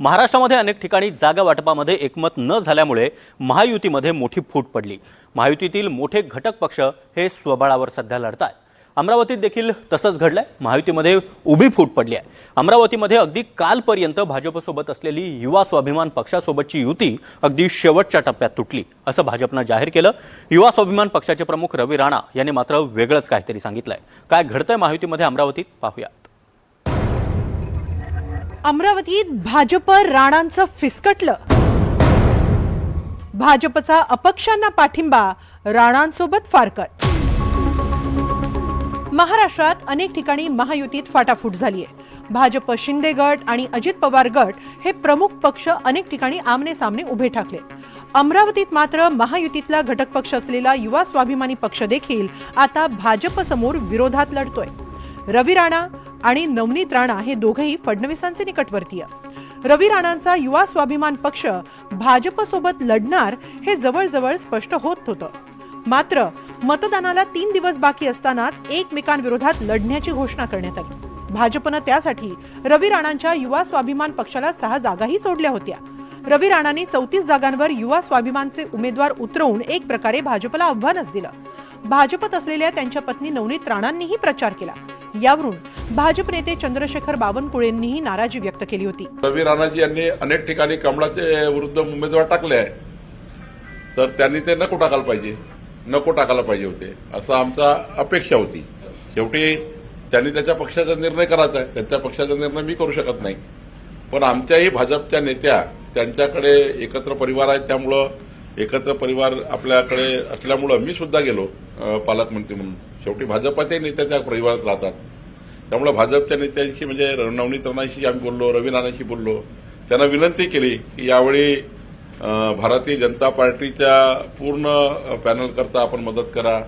महाराष्ट्रामध्ये अनेक ठिकाणी जागा वाटपामध्ये एकमत न झाल्यामुळे महायुतीमध्ये मोठी फूट पडली। महायुतीतील मोठे घटक पक्ष हे स्वबळावर सध्या लढतात। अमरावतीत देखील तसंच घडलंय। महायुतीमध्ये उभी फूट पडली आहे। अमरावतीमध्ये अगदी कालपर्यंत भाजपसोबत असलेली युवा स्वाभिमान पक्षासोबतची युती अगदी शेवटच्या टप्प्यात तुटली असं भाजपनं जाहीर केलं। युवा स्वाभिमान पक्षाचे प्रमुख रवी राणा यांनी मात्र वेगळंच काहीतरी सांगितलंय। काय घडतंय महायुतीमध्ये अमरावतीत पाहूया। अमरावतीत भाजप राणांचं फिसकटलं। भाजपचा अपक्षांना पाठिंबा, राणांसोबत फारकत। महाराष्ट्रात अनेक ठिकाणी महायुतीत फाटाफूट झाली आहे। भाजप शिंदे गट आणि अजित पवार गट हे प्रमुख पक्ष अनेक ठिकाणी आमने सामने उभे ठाकले। अमरावतीत मात्र महायुतीतला घटक पक्ष असलेला युवा स्वाभिमानी पक्ष देखील आता भाजप समोर विरोधात लढतोय। रवी राणा आणि नवनीत राणा हे दोघेही फडणवीसांचे निकटवर्तीय। रवी राणांचा युवा स्वाभिमान पक्ष भाजपसोबत लढणार हे जवळजवळ स्पष्ट होत होतं। मात्र मतदानाला 3 दिवस बाकी असतानाच एकमेकांविरोधात लढण्याची घोषणा करण्यात आली। भाजपनं त्यासाठी रवी राणांच्या युवा स्वाभिमान पक्षाला 6 जागाही सोडल्या होत्या। रवी राणांनी 34 जागांवर युवा स्वाभिमानचे उमेदवार उतरवून एक प्रकारे भाजपला आव्हानच दिलं। भाजपत असलेल्या त्यांच्या पत्नी नवनीत राणांनीही प्रचार केला। यावरून भाजप नेते चंद्रशेखर बावनकुळेंनीही नाराजी व्यक्त केली होती। रवी राणाजी यांनी अनेक ठिकाणी कमळाचे विरुद्ध उमेदवार टाकले आहे, तर त्यांनी ते नको टाकायला पाहिजे होते असं आमचा अपेक्षा होती। शेवटी त्यांनी त्याच्या पक्षाचा निर्णय करायचा आहे, त्यांच्या पक्षाचा निर्णय मी करू शकत नाही। पण आमच्याही भाजपच्या नेत्या त्यांच्याकडे एकत्र परिवार आहेत, त्यामुळं एकत्र परिवार आपल्याकडे असल्यामुळं मी सुद्धा गेलो पालकमंत्री म्हणून। शेवटी भाजपाचे नेते त्या परिवारात राहतात, त्यामुळे भाजपच्या नेत्यांशी म्हणजे नवनीत राणांशी आम्ही बोललो, रवी राणांशी बोललो, त्यांना विनंती केली की यावेळी भारतीय जनता पार्टीच्या पूर्ण पॅनल करता आपण मदत करा।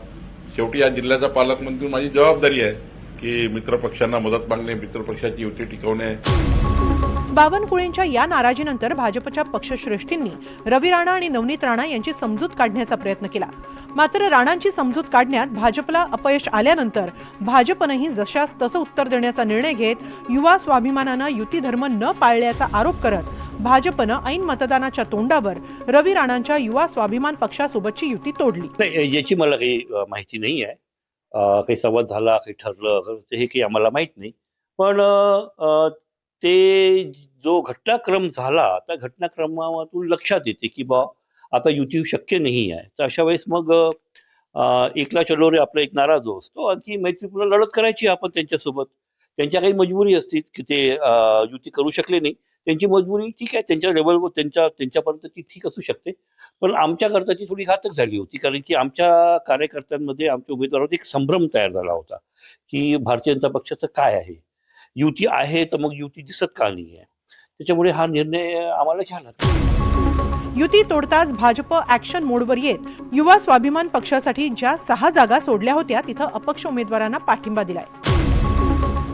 शेवटी या जिल्ह्याचा पालकमंत्री माझी जबाबदारी आहे की मित्रपक्षांना मदत मागणे, मित्रपक्षाची युती टिकवणे। बावनकुळेंच्या या नाराजीनंतर भाजपच्या पक्षश्रेष्ठींनी रवी राणा आणि नवनीत राणा यांची समजूत काढण्याचा प्रयत्न केला। मात्र राणांची समजूत काढण्यात भाजपला अपयश आल्यानंतर भाजपनंही जशास तसं उत्तर देण्याचा निर्णय घेत युवा स्वाभिमानानं युती धर्म न पाळल्याचा आरोप करत भाजपनं ऐन मतदानाच्या तोंडावर रवी राणांच्या युवा स्वाभिमान पक्षासोबतची युती तोडली। याची मला काही माहिती नाही आहे। काही संवाद झाला, काही ठरलं हे काही आम्हाला माहित नाही। पण ते जो घटनाक्रम झाला त्या घटनाक्रमातून लक्षात येते की बा आता युती शक्य नाही आहे। तर अशा वेळेस मग एकला चलो रे आपला एक नारा जो असतो, आणखी मैत्रीपूर्ण लढत करायची आपण त्यांच्यासोबत। त्यांच्या काही मजबुरी असतील की ते युती करू शकले नाही, त्यांची मजबुरी ठीक आहे, त्यांच्या लेवलवर त्यांच्यापर्यंत ती ठीक असू शकते। पण आमच्याकरता ती थोडी घातक झाली होती, कारण की आमच्या कार्यकर्त्यांमध्ये, आमच्या उमेदवारांमध्ये एक संभ्रम तयार झाला होता की भारतीय जनता पक्षाचं काय आहे, युती आहे तर मग युती दिसत का नाही आहे। त्याच्यामुळे हा निर्णय आम्हाला घ्यायला। युती तोडताच भाजप ऍक्शन मोडवर येत युवा स्वाभिमान पक्षासाठी ज्या 6 जागा सोडल्या होत्या तिथं अपक्ष उमेदवारांना पाठिंबा दिलाय।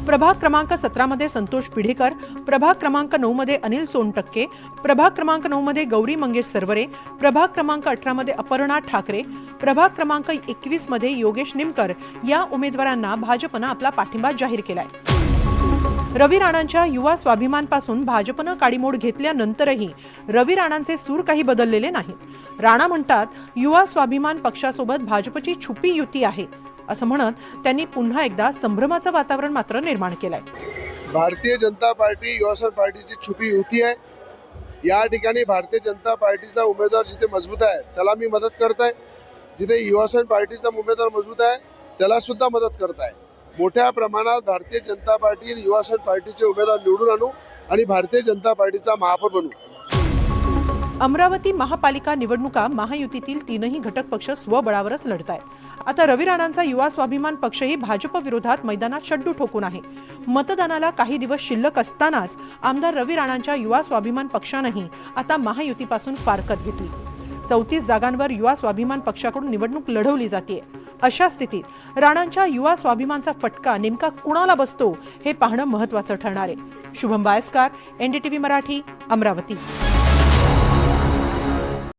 प्रभाग क्रमांक 17 मध्ये संतोष पिढेकर, प्रभाग क्रमांक 9 मध्ये अनिल सोनटक्के, प्रभाग क्रमांक 9 मध्ये गौरी मंगेश सरवरे, प्रभाग क्रमांक 18 मध्ये अपर्णा ठाकरे, प्रभाग क्रमांक 21 मध्ये योगेश निमकर या उमेदवारांना भाजपनं आपला पाठिंबा जाहीर केलाय। रवी राणांच्या युवा स्वाभिमानपासून भाजपनं काडीमोड घेतल्यानंतरही रवी राणांचे सूर काही बदललेले नाहीत। राणा म्हणतात, युवा स्वाभिमान पक्षासोबत भाजपची छुपी युती आहे असं म्हणत त्यांनी पुन्हा एकदा संभ्रमाचं वातावरण मात्र निर्माण केलंय। भारतीय जनता पार्टी युवा पार्टीची छुपी युती आहे। या ठिकाणी भारतीय जनता पार्टीचा उमेदवार जिथे मजबूत आहे त्याला मी मदत करताय, जिथे युवा पार्टीचा उमेदवार मजबूत आहे त्याला सुद्धा मदत करताय। मोठ्या प्रमाणात भारतीय जनता पार्टी आणि युवा पार्टीचे उमेदवार निवडून आणू आणि भारतीय जनता पार्टीचा महापौर बनू। अमरावती महापालिका निवडणुका महायुतीतील 3ही घटक पक्ष स्वबळावरच लढतायत। आता रवी राणांचा युवा स्वाभिमान पक्षही भाजप विरोधात मैदानात शड्डू ठोकून आहे। मतदानाला काही दिवस शिल्लक असतानाच आमदार रवी राणांच्या युवा स्वाभिमान पक्षानंही आता महायुतीपासून फारकत घेतली। 34 जागांवर युवा स्वाभिमान पक्षाकडून निवडणूक लढवली जाते। अशा स्थितीत राणांच्या युवा स्वाभिमानचा फटका नेमका कुणाला बसतो हे पाहणं महत्त्वाचं ठरणार आहे। शुभम बायस्कार, NDTV मराठी, अमरावती।